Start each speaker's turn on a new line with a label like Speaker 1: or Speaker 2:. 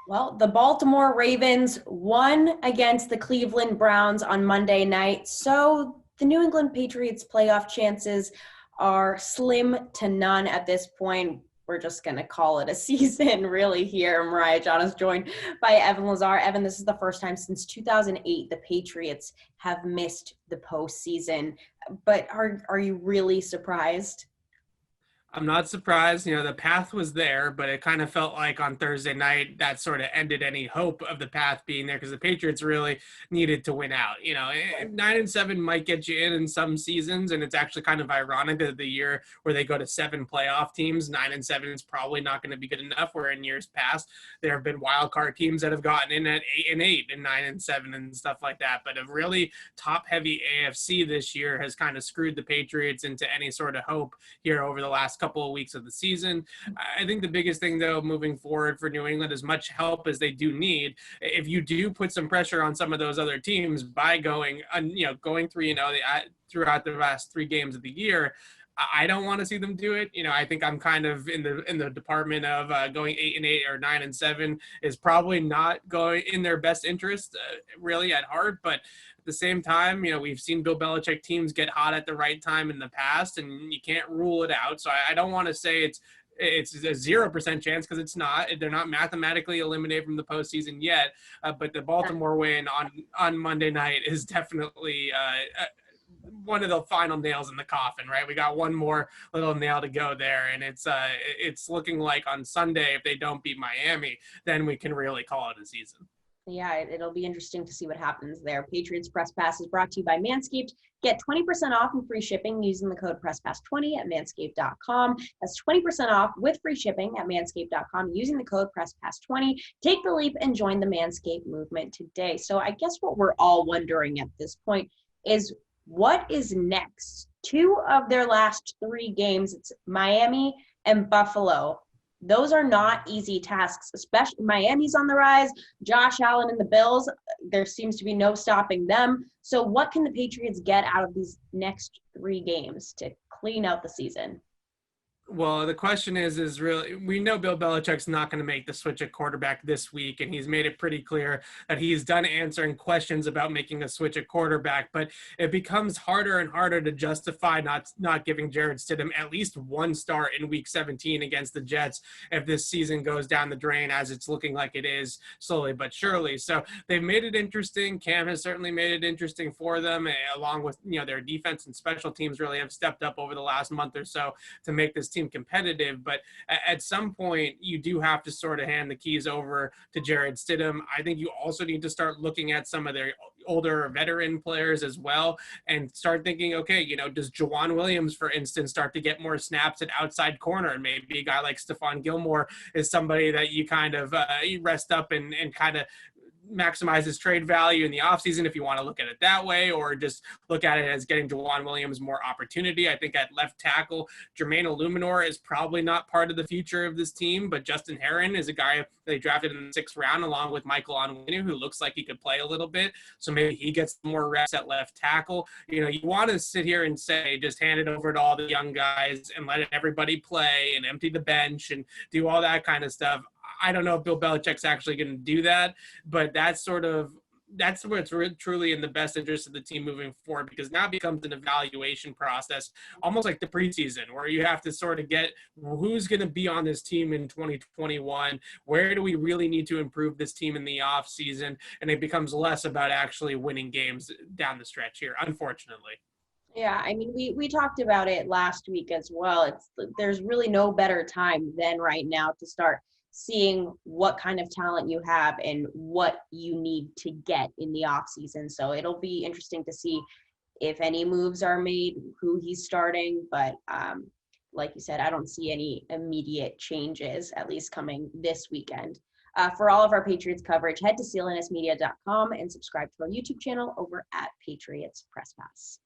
Speaker 1: Well, the Baltimore Ravens won against the Cleveland Browns on Monday night, so the New England Patriots playoff chances are slim to none at this point. We're just going to call it a season really here. Mariah, Janos joined by Evan Lazar. Evan, this is the first time since 2008 the Patriots have missed the postseason, but are you really surprised?
Speaker 2: I'm not surprised. The path was there, but it kind of felt like on Thursday night that sort of ended any hope of the path being there because the Patriots really needed to win out. 9-7 might get you in some seasons, and it's actually kind of ironic that the year where they go to 7 playoff teams, 9-7 is probably not going to be good enough. Where in years past there have been wild card teams that have gotten in at 8-8 and 9-7 and stuff like that. But a really top-heavy AFC this year has kind of screwed the Patriots into any sort of hope here over the last couple of weeks of the season. I think the biggest thing, though, moving forward for New England, as much help as they do need, if you do put some pressure on some of those other teams by going 3-0 throughout the last 3 games of the year, I don't want to see them do it. I think I'm kind of in the department of going 8-8 or 9-7 is probably not going in their best interest, really at heart. But at the same time, we've seen Bill Belichick teams get hot at the right time in the past, and you can't rule it out. So I don't want to say it's a 0% chance because it's not. They're not mathematically eliminated from the postseason yet. But the Baltimore win on Monday night is definitely one of the final nails in the coffin, right? We got one more little nail to go there, and it's looking like on Sunday, if they don't beat Miami, then we can really call it a season.
Speaker 1: Yeah, it'll be interesting to see what happens there. Patriots Press Pass is brought to you by Manscaped. Get 20% off and free shipping using the code PressPass20 at manscaped.com. That's 20% off with free shipping at manscaped.com using the code PressPass20. Take the leap and join the Manscaped movement today. So I guess what we're all wondering at this point is what is next? 2 of their last 3 games, it's Miami and Buffalo. Those are not easy tasks, especially Miami's on the rise. Josh Allen and the Bills, there seems to be no stopping them. So what can the Patriots get out of these next 3 games to clean out the season?
Speaker 2: Well, the question is really, we know Bill Belichick's not going to make the switch at quarterback this week, and he's made it pretty clear that he's done answering questions about making a switch at quarterback, but it becomes harder and harder to justify not giving Jarrett Stidham at least 1 start in week 17 against the Jets if this season goes down the drain, as it's looking like it is slowly but surely. So they've made it interesting. Cam has certainly made it interesting for them, along with, their defense and special teams really have stepped up over the last month or so to make this team competitive. But at some point you do have to sort of hand the keys over to Jarrett Stidham. I think you also need to start looking at some of their older veteran players as well and start thinking, okay, does Jawan Williams, for instance, start to get more snaps at outside corner? And maybe a guy like Stephon Gilmore is somebody that you kind of you rest up and kind of maximize his trade value in the offseason if you want to look at it that way, or just look at it as getting Jawan Williams more opportunity. I think at left tackle, Jermaine Illuminor is probably not part of the future of this team, but Justin Herron is a guy they drafted in the 6th round along with Michael Onwenu, who looks like he could play a little bit. So maybe he gets more reps at left tackle. You want to sit here and say, just hand it over to all the young guys and let everybody play and empty the bench and do all that kind of stuff. I don't know if Bill Belichick's actually going to do that, but that's where it's truly in the best interest of the team moving forward, because now it becomes an evaluation process, almost like the preseason, where you have to sort of get who's going to be on this team in 2021. Where do we really need to improve this team in the off season? And it becomes less about actually winning games down the stretch here, unfortunately.
Speaker 1: Yeah, I mean, we talked about it last week as well. There's really no better time than right now to start seeing what kind of talent you have and what you need to get in the off season. So it'll be interesting to see if any moves are made, who he's starting. But like you said, I don't see any immediate changes, at least coming this weekend. For all of our Patriots coverage, head to clnsmedia.com and subscribe to our YouTube channel over at Patriots Press Pass.